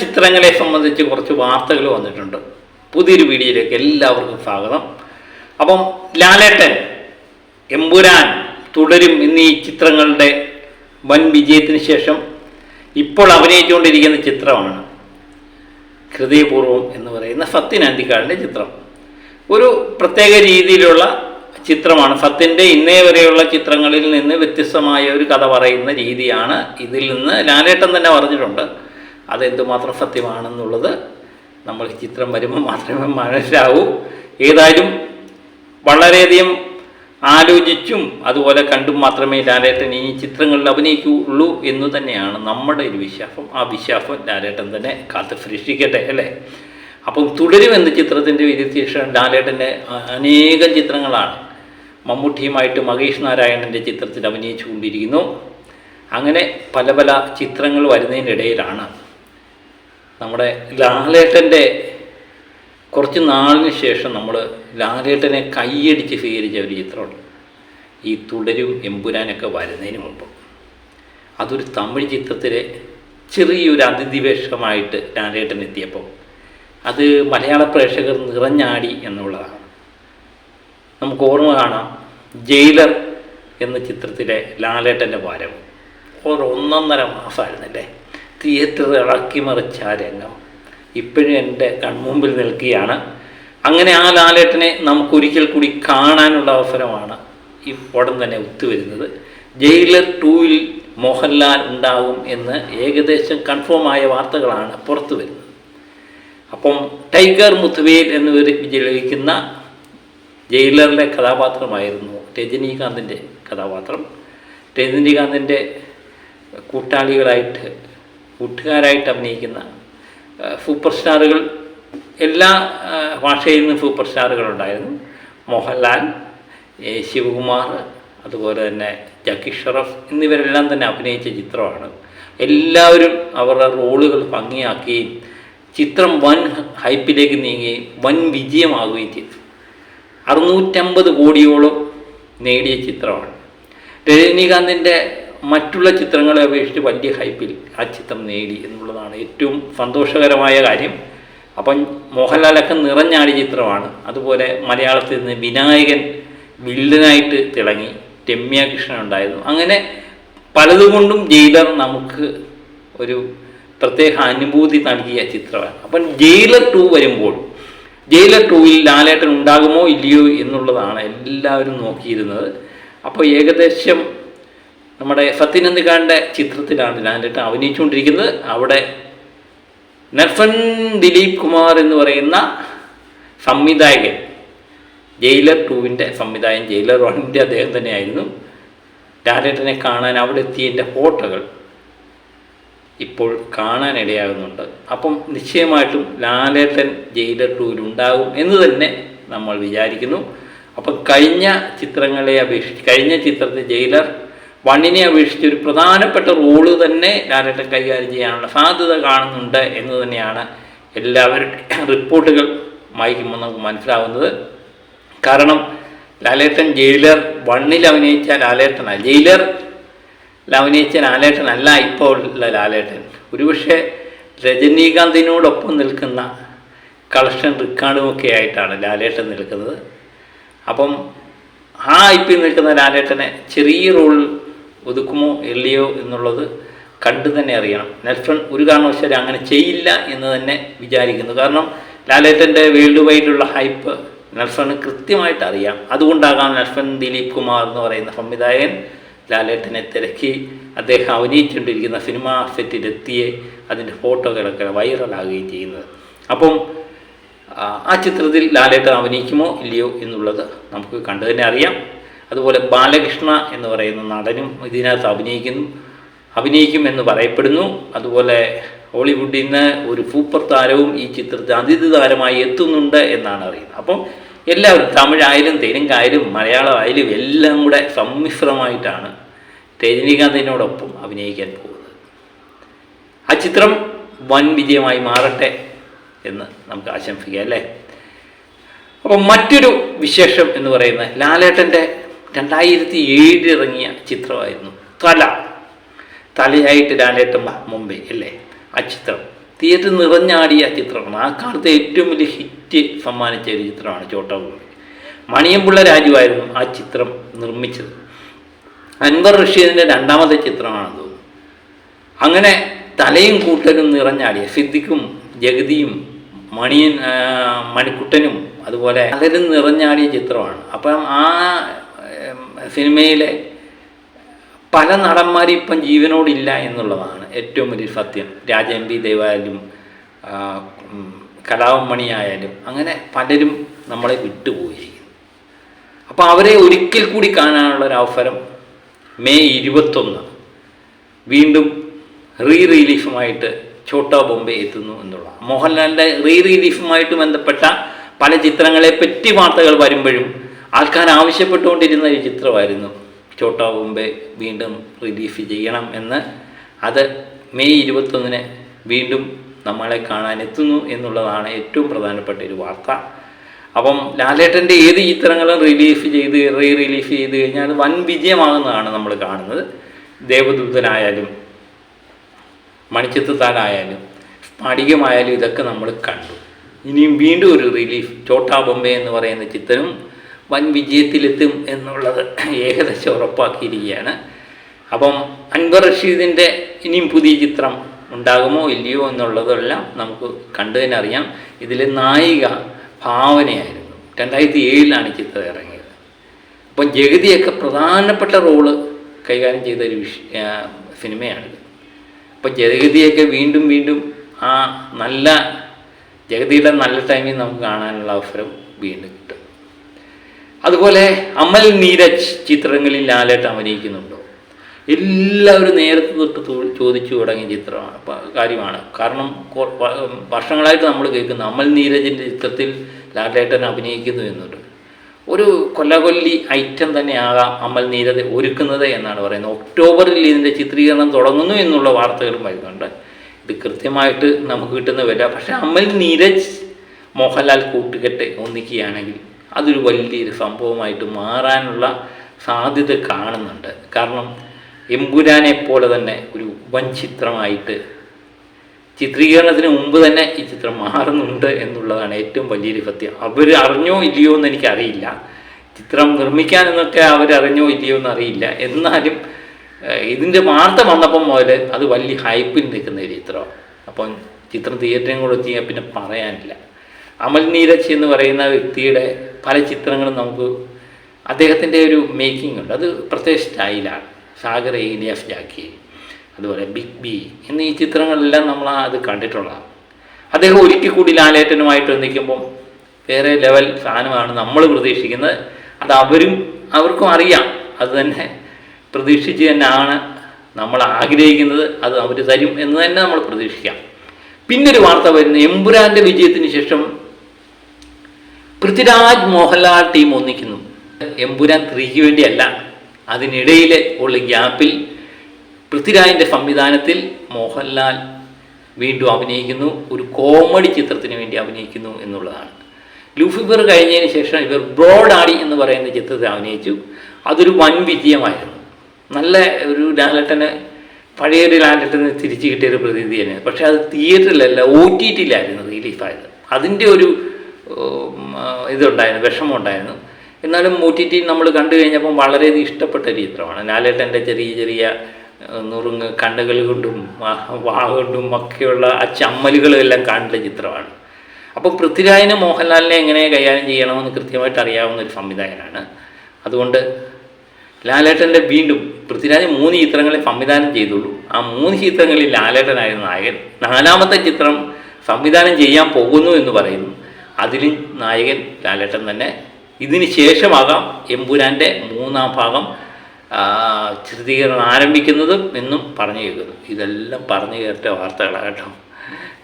ചിത്രങ്ങളെ സംബന്ധിച്ച് കുറച്ച് വാർത്തകൾ വന്നിട്ടുണ്ട്. പുതിയൊരു വീഡിയോയിലേക്ക് എല്ലാവർക്കും സ്വാഗതം. അപ്പം ലാലേട്ടൻ, എമ്പുരാൻ, തുടരും എന്നീ ചിത്രങ്ങളുടെ വൻ വിജയത്തിന് ശേഷം ഇപ്പോൾ അഭിനയിച്ചുകൊണ്ടിരിക്കുന്ന ചിത്രമാണ് ഹൃദയപൂർവ്വം എന്ന് പറയുന്ന സത്യൻ അന്തിക്കാടിൻ്റെ ചിത്രം. ഒരു പ്രത്യേക രീതിയിലുള്ള ചിത്രമാണ്. സത്യൻ്റെ ഇന്നേ വരെയുള്ള ചിത്രങ്ങളിൽ നിന്ന് വ്യത്യസ്തമായ ഒരു കഥ പറയുന്ന രീതിയാണ് ഇതിൽ നിന്ന് ലാലേട്ടൻ തന്നെ പറഞ്ഞിട്ടുണ്ട്. അതെന്തുമാത്രം സത്യമാണെന്നുള്ളത് നമ്മൾ ചിത്രം വരുമ്പോൾ മാത്രമേ മനസ്സിലാവൂ. ഏതായാലും വളരെയധികം ആലോചിച്ചും അതുപോലെ കണ്ടും മാത്രമേ ലാലേട്ടൻ ഈ ചിത്രങ്ങളിൽ അഭിനയിക്കുകയുള്ളൂ എന്ന് തന്നെയാണ് നമ്മുടെ ഒരു വിശ്വാസം. ആ വിശ്വാസം ലാലേട്ടൻ തന്നെ കാത്ത് സൃഷ്ടിക്കട്ടെ, അല്ലേ? അപ്പം തുടരും എന്ന ചിത്രത്തിൻ്റെ വിജയശേഷം ലാലേട്ടൻ്റെ അനേകം ചിത്രങ്ങളാണ്. മമ്മൂട്ടിയുമായിട്ട് മഹേഷ് നാരായണൻ്റെ ചിത്രത്തിൽ അഭിനയിച്ചു കൊണ്ടിരിക്കുന്നു. അങ്ങനെ പല പല ചിത്രങ്ങൾ വരുന്നതിനിടയിലാണ് നമ്മുടെ ലാലേട്ടൻ്റെ കുറച്ച് നാളിന് ശേഷം നമ്മൾ ലാലേട്ടനെ കൈയടിച്ച് സ്വീകരിച്ച ഒരു ചിത്രമുണ്ട്. ഈ തുടരും എമ്പുരാനൊക്കെ വരുന്നതിന് മുമ്പ് അതൊരു തമിഴ് ചിത്രത്തിലെ ചെറിയൊരു അതിഥിവേഷമായിട്ട് ലാലേട്ടൻ എത്തിയപ്പോൾ അത് മലയാള പ്രേക്ഷകർ നിറഞ്ഞാടി എന്നുള്ളതാണ്. നമുക്ക് ഓർമ്മ കാണാം, ജയിലർ എന്ന ചിത്രത്തിലെ ലാലേട്ടൻ്റെ വരവ് ഒന്നൊന്നര മാസമായിരുന്നല്ലേ. തിയേറ്റർ ഇളക്കി മറിച്ച ആ രംഗം ഇപ്പോഴും എൻ്റെ കൺമുമ്പിൽ നിൽക്കുകയാണ്. അങ്ങനെ ആ ലാലേട്ടനെ നമുക്കൊരിക്കൽ കൂടി കാണാനുള്ള അവസരമാണ് ഈ ഉടൻ തന്നെ ഒത്തുവരുന്നത്. ജയിലർ 2-ൽ മോഹൻലാൽ ഉണ്ടാകും എന്ന് ഏകദേശം കൺഫേമായ വാർത്തകളാണ് പുറത്തു വരുന്നത്. അപ്പം ടൈഗർ മുത്തുവേൽ എന്നിവർ വിജയിക്കുന്ന ജയിലറിലെ കഥാപാത്രമായിരുന്നു രജനീകാന്തിൻ്റെ കഥാപാത്രം. രജനീകാന്തിൻ്റെ കൂട്ടുകാരായിട്ട് അഭിനയിക്കുന്ന സൂപ്പർ സ്റ്റാറുകൾ, എല്ലാ ഭാഷയിൽ നിന്നും സൂപ്പർ സ്റ്റാറുകളുണ്ടായിരുന്നു. മോഹൻലാൽ, ശിവകുമാർ, അതുപോലെ തന്നെ ജക്കി ഷറഫ് എന്നിവരെല്ലാം തന്നെ അഭിനയിച്ച ചിത്രമാണ്. എല്ലാവരും അവരുടെ റോളുകൾ ഭംഗിയാക്കുകയും ചിത്രം വൻ ഹൈപ്പിലേക്ക് നീങ്ങുകയും വൻ വിജയമാകുകയും ചെയ്തു. 650 കോടിയോളം നേടിയ ചിത്രമാണ്. രജനീകാന്തിൻ്റെ മറ്റുള്ള ചിത്രങ്ങളെ അപേക്ഷിച്ച് വലിയ ഹൈപ്പിൽ ആ ചിത്രം നേടി എന്നുള്ളതാണ് ഏറ്റവും സന്തോഷകരമായ കാര്യം. അപ്പം മോഹൻലാലൊക്കെ നിറഞ്ഞാടിയ ചിത്രമാണ്. അതുപോലെ മലയാളത്തിൽ നിന്ന് വിനായകൻ വില്ലനായിട്ട് തിളങ്ങി, രമ്യ കൃഷ്ണൻ ഉണ്ടായിരുന്നു. അങ്ങനെ പലതുകൊണ്ടും ജയിലർ നമുക്ക് ഒരു പ്രത്യേക അനുഭൂതി നൽകിയ ചിത്രമാണ്. അപ്പം ജയിലർ 2 വരുമ്പോൾ ജയിലർ 2-ൽ ലാലേട്ടൻ ഉണ്ടാകുമോ ഇല്ലയോ എന്നുള്ളതാണ് എല്ലാവരും നോക്കിയിരുന്നത്. അപ്പോൾ ഏകദേശം നമ്മുടെ സത്യൻ അന്തിക്കാടിൻ്റെ ചിത്രത്തിലാണ് ലാലേട്ടൻ അഭിനയിച്ചുകൊണ്ടിരിക്കുന്നത്. അവിടെ നെൽസൺ ദിലീപ് കുമാർ എന്ന് പറയുന്ന സംവിധായകൻ, ജയിലർ 2-ൻ്റെ സംവിധായകൻ, ജയിലർ 1-ൻ്റെ അദ്ദേഹം തന്നെയായിരുന്നു. ലാലേട്ടനെ കാണാൻ അവിടെ എത്തിയതിൻ്റെ ഫോട്ടോകൾ ഇപ്പോൾ കാണാനിടയാകുന്നുണ്ട്. അപ്പം നിശ്ചയമായിട്ടും ലാലേട്ടൻ ജയിലർ 2-ൽ ഉണ്ടാകും എന്ന് തന്നെ നമ്മൾ വിചാരിക്കുന്നു. അപ്പം കഴിഞ്ഞ ചിത്രത്തിൽ ജയിലർ 1-നെ അപേക്ഷിച്ച് ഒരു പ്രധാനപ്പെട്ട റോള് തന്നെ ലാലേട്ടൻ കൈകാര്യം ചെയ്യാനുള്ള സാധ്യത കാണുന്നുണ്ട് എന്ന് തന്നെയാണ് എല്ലാവരും റിപ്പോർട്ടുകൾ വായിക്കുമ്പോൾ നമുക്ക് മനസ്സിലാവുന്നത്. കാരണം ലാലേട്ടൻ ജയിലർ 1-ൽ അഭിനയിച്ച ലാലേട്ടനല്ല, ജയിലറിൽ അഭിനയിച്ച ലാലേട്ടനല്ല ഇപ്പോൾ ഉള്ള ലാലേട്ടൻ. ഒരുപക്ഷെ രജനീകാന്തിനോടൊപ്പം നിൽക്കുന്ന കളക്ഷൻ റെക്കോർഡുമൊക്കെ ആയിട്ടാണ് ലാലേട്ടൻ നിൽക്കുന്നത്. അപ്പം ആ ഇപ്പോൾ നിൽക്കുന്ന ലാലേട്ടനെ ചെറിയ റോൾ ഒതുക്കുമോ ഇല്ലയോ എന്നുള്ളത് കണ്ടു തന്നെ അറിയണം. നെൽസൺ ഒരു കാരണവശാലും അങ്ങനെ ചെയ്യില്ല എന്ന് തന്നെ വിചാരിക്കുന്നു. കാരണം ലാലേട്ടൻ്റെ വേൾഡ് വൈഡുള്ള ഹൈപ്പ് നെൽസണ് കൃത്യമായിട്ട് അറിയാം. അതുകൊണ്ടാകാം നെൽസൺ ദിലീപ് കുമാർ എന്ന് പറയുന്ന സംവിധായകൻ ലാലേട്ടനെ തിരക്കി അദ്ദേഹം അഭിനയിച്ചുകൊണ്ടിരിക്കുന്ന സിനിമാ സെറ്റിലെത്തിയ അതിൻ്റെ ഫോട്ടോകളൊക്കെ വൈറലാകുകയും ചെയ്യുന്നത്. അപ്പം ആ ചിത്രത്തിൽ ലാലേട്ടൻ അഭിനയിക്കുമോ ഇല്ലയോ എന്നുള്ളത് നമുക്ക് കണ്ടു തന്നെ അറിയാം. അതുപോലെ ബാലകൃഷ്ണ എന്ന് പറയുന്ന നടനും ഇതിനകത്ത് അഭിനയിക്കുമെന്ന് പറയപ്പെടുന്നു. അതുപോലെ ഹോളിവുഡിൽ നിന്ന് ഒരു സൂപ്പർ താരവും ഈ ചിത്രത്തിൽ അതിഥി താരമായി എത്തുന്നുണ്ട് എന്നാണ് അറിയുന്നത്. അപ്പം എല്ലാവരും, തമിഴായാലും തെലുങ്കായാലും മലയാളമായാലും എല്ലാം കൂടെ സമ്മിശ്രമായിട്ടാണ് രജനീകാന്തിനോടൊപ്പം അഭിനയിക്കാൻ പോകുന്നത്. ആ ചിത്രം വൻ വിജയമായി മാറട്ടെ എന്ന് നമുക്ക് ആശംസിക്കാം, അല്ലേ? അപ്പം മറ്റൊരു വിശേഷം എന്ന് പറയുന്നത് ലാലേട്ടൻ്റെ 2007 ഇറങ്ങിയ ചിത്രമായിരുന്നു തലയായിട്ട് ലാലേട്ടൻ മുംബൈ, അല്ലേ? ആ ചിത്രം തിയേറ്റർ നിറഞ്ഞാടിയ ചിത്രമാണ്. ആ കാലത്തെ ഏറ്റവും വലിയ ഹിറ്റ് സമ്മാനിച്ച ഒരു ചിത്രമാണ് ഛോട്ടാ ബോംബെ. മണിയംപിള്ള രാജുവായിരുന്നു ആ ചിത്രം നിർമ്മിച്ചത്. അൻവർ റഷീദിൻ്റെ രണ്ടാമത്തെ ചിത്രമാണെന്ന് തോന്നുന്നു. അങ്ങനെ തലയും കൂട്ടനും നിറഞ്ഞാടിയ സിദ്ദിഖും ജഗതിയും മണിക്കുട്ടനും അതുപോലെ പലരും നിറഞ്ഞാടിയ ചിത്രമാണ്. അപ്പം ആ സിനിമയിലെ പല നടന്മാരും ഇപ്പം ജീവനോടില്ല എന്നുള്ളതാണ് ഏറ്റവും വലിയ സത്യം. രാജൻ ബി ദേവായാലും കലാവമണി ആയാലും അങ്ങനെ പലരും നമ്മളെ വിട്ടുപോയിരിക്കുന്നു. അപ്പോൾ അവരെ ഒരിക്കൽ കൂടി കാണാനുള്ളൊരവസരം മെയ് 21 വീണ്ടും റിലീഫുമായിട്ട് ഛോട്ടാ ബോംബെ എത്തുന്നു എന്നുള്ള മോഹൻലാലിൻ്റെ റിലീഫുമായിട്ട് ബന്ധപ്പെട്ട പല ചിത്രങ്ങളെ പറ്റി വാർത്തകൾ വരുമ്പോഴും ആൾക്കാർ ആവശ്യപ്പെട്ടുകൊണ്ടിരുന്ന ഒരു ചിത്രമായിരുന്നു ഛോട്ടാ ബോംബെ വീണ്ടും റിലീഫ് ചെയ്യണം എന്ന്. അത് മെയ് 21 വീണ്ടും നമ്മളെ കാണാനെത്തുന്നു എന്നുള്ളതാണ് ഏറ്റവും പ്രധാനപ്പെട്ട ഒരു വാർത്ത. അപ്പം ലാലേട്ടൻ്റെ ഏത് ചിത്രങ്ങളും റിലീഫ് ചെയ്ത് കഴിഞ്ഞാൽ അത് വൻ വിജയമാകുന്നതാണ് നമ്മൾ കാണുന്നത്. ദേവദൂതനായാലും മണിച്ചിത്രത്താഴായാലും സ്ഫടികമായാലും ഇതൊക്കെ നമ്മൾ കണ്ടു. ഇനിയും വീണ്ടും ഒരു റിലീഫ് ഛോട്ടാ ബോംബെ എന്ന് പറയുന്ന ചിത്രം വൻ വിജയത്തിലെത്തും എന്നുള്ളത് ഏകദേശം ഉറപ്പാക്കിയിരിക്കുകയാണ്. അപ്പം അൻവർ റഷീദിൻ്റെ ഇനിയും പുതിയ ചിത്രം ഉണ്ടാകുമോ ഇല്ലയോ എന്നുള്ളതെല്ലാം നമുക്ക് കണ്ടു തന്നെ അറിയാം. ഇതിൽ നായിക ഭാവനയായിരുന്നു. 2007 ചിത്രം ഇറങ്ങിയത്. അപ്പം ജഗതിയൊക്കെ പ്രധാനപ്പെട്ട റോള് കൈകാര്യം ചെയ്തൊരു സിനിമയാണിത്. അപ്പം ജഗതിയൊക്കെ വീണ്ടും ആ നല്ല ജഗതിയുടെ നല്ല ടൈമിൽ നമുക്ക് കാണാനുള്ള അവസരം വീണ്ടും കിട്ടും. അതുപോലെ അമൽ നീരജ് ചിത്രങ്ങളിൽ ലാലേട്ടൻ അഭിനയിക്കുന്നുണ്ടോ? എല്ലാവരും നേരത്തെ തൊട്ട് ചോദിച്ചു തുടങ്ങിയ കാര്യമാണ്. കാരണം വർഷങ്ങളായിട്ട് നമ്മൾ കേൾക്കുന്ന അമൽ നീരജിൻ്റെ ചിത്രത്തിൽ ലാലേട്ടൻ അഭിനയിക്കുന്നു എന്നുണ്ട്. ഒരു കൊല്ലകൊല്ലി ഐറ്റം തന്നെയാകാം അമൽ നീരജ് ഒരുക്കുന്നത് എന്നാണ് പറയുന്നത്. ഒക്ടോബറിൽ ഇതിൻ്റെ ചിത്രീകരണം തുടങ്ങുന്നു എന്നുള്ള വാർത്തകളും വരുന്നുണ്ട്. ഇത് കൃത്യമായിട്ട് നമുക്ക് കിട്ടുന്ന വില. പക്ഷേ അമൽ നീരജ് മോഹൻലാൽ കൂട്ടുകെട്ട് ഒന്നിക്കുകയാണെങ്കിൽ അതൊരു വലിയൊരു സംഭവമായിട്ട് മാറാനുള്ള സാധ്യത കാണുന്നുണ്ട്. കാരണം എമ്പുരാനെ പോലെ തന്നെ ഒരു വൻ ചിത്രമായിട്ട് ചിത്രീകരണത്തിന് മുമ്പ് തന്നെ ഈ ചിത്രം മാറുന്നുണ്ട് എന്നുള്ളതാണ് ഏറ്റവും വലിയൊരു സത്യം. അവർ അറിഞ്ഞോ ഇല്ലയോ എന്ന് എനിക്കറിയില്ല. ചിത്രം നിർമ്മിക്കാനെന്നൊക്കെ അവരറിഞ്ഞോ ഇല്ലയോ എന്നറിയില്ല. എന്നാലും ഇതിൻ്റെ വാർത്ത വന്നപ്പം മുതൽ അത് വലിയ ഹൈപ്പിൽ നിൽക്കുന്ന ഒരു ചിത്രമാണ്. അപ്പം ചിത്രം തിയേറ്ററിൽ കൂടെ എത്തിയാൽ പിന്നെ പറയാനില്ല. അമൽ നീരജ് എന്ന് പറയുന്ന വ്യക്തിയുടെ പല ചിത്രങ്ങളും നമുക്ക് അദ്ദേഹത്തിൻ്റെ ഒരു മേക്കിംഗ് ഉണ്ട്. അത് പ്രത്യേക സ്റ്റൈലാണ്. സാഗർ ഇലിയാസ് ജാക്കി അതുപോലെ ബിഗ് ബി എന്നീ ചിത്രങ്ങളെല്ലാം നമ്മൾ അത് കണ്ടിട്ടുള്ളതാണ്. അദ്ദേഹം ഒരിക്കൽ കൂടി ലാലേട്ടനുമായിട്ട് നിൽക്കുമ്പം വേറെ ലെവൽ സാധനമാണ് നമ്മൾ പ്രതീക്ഷിക്കുന്നത്. അത് അവർക്കും അറിയാം. അത് തന്നെ പ്രതീക്ഷിച്ച് തന്നെയാണ് നമ്മൾ ആഗ്രഹിക്കുന്നത്. അത് അവർ തരും എന്ന് തന്നെ നമ്മൾ പ്രതീക്ഷിക്കാം. പിന്നൊരു വാർത്ത വരുന്നത് എമ്പുരാൻ്റെ വിജയത്തിന് ശേഷം പൃഥ്വിരാജ് മോഹൻലാൽ ടീം ഒന്നിക്കുന്നു. എമ്പുരാൻ 3ക്ക് വേണ്ടിയല്ല, അതിനിടയിൽ ഉള്ള ഗ്യാപ്പിൽ പൃഥ്വിരാജിൻ്റെ സംവിധാനത്തിൽ മോഹൻലാൽ വീണ്ടും അഭിനയിക്കുന്നു. ഒരു കോമഡി ചിത്രത്തിന് വേണ്ടി അഭിനയിക്കുന്നു എന്നുള്ളതാണ്. ലൂസിഫർ കഴിഞ്ഞതിന് ശേഷം ഇവർ ബ്രോഡ് ആടി എന്ന് പറയുന്ന ചിത്രത്തിൽ അഭിനയിച്ചു. അതൊരു വൻ വിജയമായിരുന്നു. നല്ല ഒരു ലാലേട്ടന് പഴയൊരു ലാലേട്ടന് തിരിച്ചു കിട്ടിയൊരു പ്രതീതി തന്നെ. പക്ഷേ അത് തിയേറ്ററിലല്ല, OTTയിലായിരുന്നു റിലീഫായത്. അതിൻ്റെ ഒരു ഇതുണ്ടായിരുന്നു, വിഷമമുണ്ടായിരുന്നു. എന്നാലും OTT നമ്മൾ കണ്ടു കഴിഞ്ഞപ്പം വളരെയധികം ഇഷ്ടപ്പെട്ട ഒരു ചിത്രമാണ്. ലാലേട്ടൻ്റെ ചെറിയ നുറുങ്ങ് കണ്ണുകൾ കൊണ്ടും വാ കൊണ്ടും ഒക്കെയുള്ള ആ ചമ്മലുകളും എല്ലാം കാണുന്ന ചിത്രമാണ്. അപ്പം പൃഥ്വിരാജിനെ മോഹൻലാലിനെ എങ്ങനെ കൈകാര്യം ചെയ്യണമെന്ന് കൃത്യമായിട്ട് അറിയാവുന്ന ഒരു സംവിധായകനാണ്. അതുകൊണ്ട് ലാലേട്ടൻ്റെ വീണ്ടും പൃഥ്വിരാജ് 3 ചിത്രങ്ങളെ സംവിധാനം ചെയ്തുള്ളൂ. ആ 3 ചിത്രങ്ങളിൽ ലാലേട്ടനായിരുന്നു നായകൻ. 4ാമത്തെ ചിത്രം സംവിധാനം ചെയ്യാൻ പോകുന്നു എന്ന് പറയുന്നു. അതിലും നായകൻ ലാലേട്ടൻ തന്നെ. ഇതിന് ശേഷമാകാം എമ്പുരാൻ്റെ 3ാം ഭാഗം ചിത്രീകരണം ആരംഭിക്കുന്നതും എന്നും പറഞ്ഞു കേൾക്കുന്നു. ഇതെല്ലാം പറഞ്ഞു കേട്ട വാർത്തകളാണ് കേട്ടോ.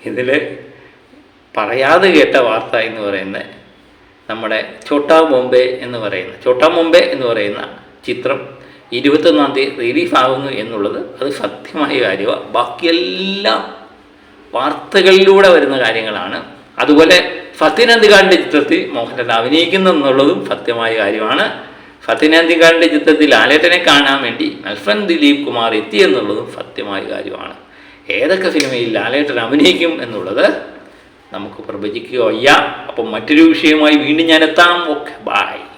ഇതിൽ പറയാതെ കേട്ട വാർത്ത എന്ന് പറയുന്നത് നമ്മുടെ ഛോട്ടാ ബോംബെ എന്ന് പറയുന്ന ചിത്രം 21-ാം തീയതി റിലീഫാകുന്നു എന്നുള്ളത് അത് സത്യമായ കാര്യമാണ്. ബാക്കിയെല്ലാം വാർത്തകളിലൂടെ വരുന്ന കാര്യങ്ങളാണ്. അതുപോലെ സത്യനന്ദിക്കാടിൻ്റെ ചിത്രത്തിൽ മോഹൻലാൽ അഭിനയിക്കുന്നു എന്നുള്ളതും സത്യമായ കാര്യമാണ്. സത്യനന്ദിക്കാടിൻ്റെ ചിത്രത്തിൽ ലാലേട്ടനെ കാണാൻ വേണ്ടി നൽഫൻ ദിലീപ് കുമാർ എത്തിയെന്നുള്ളതും സത്യമായ കാര്യമാണ്. ഏതൊക്കെ സിനിമയിൽ ലാലേട്ടൻ അഭിനയിക്കും എന്നുള്ളത് നമുക്ക് പ്രവചിക്കുക വയ്യ. അപ്പം മറ്റൊരു വിഷയമായി വീണ്ടും ഞാൻ എത്താം. Okay, by.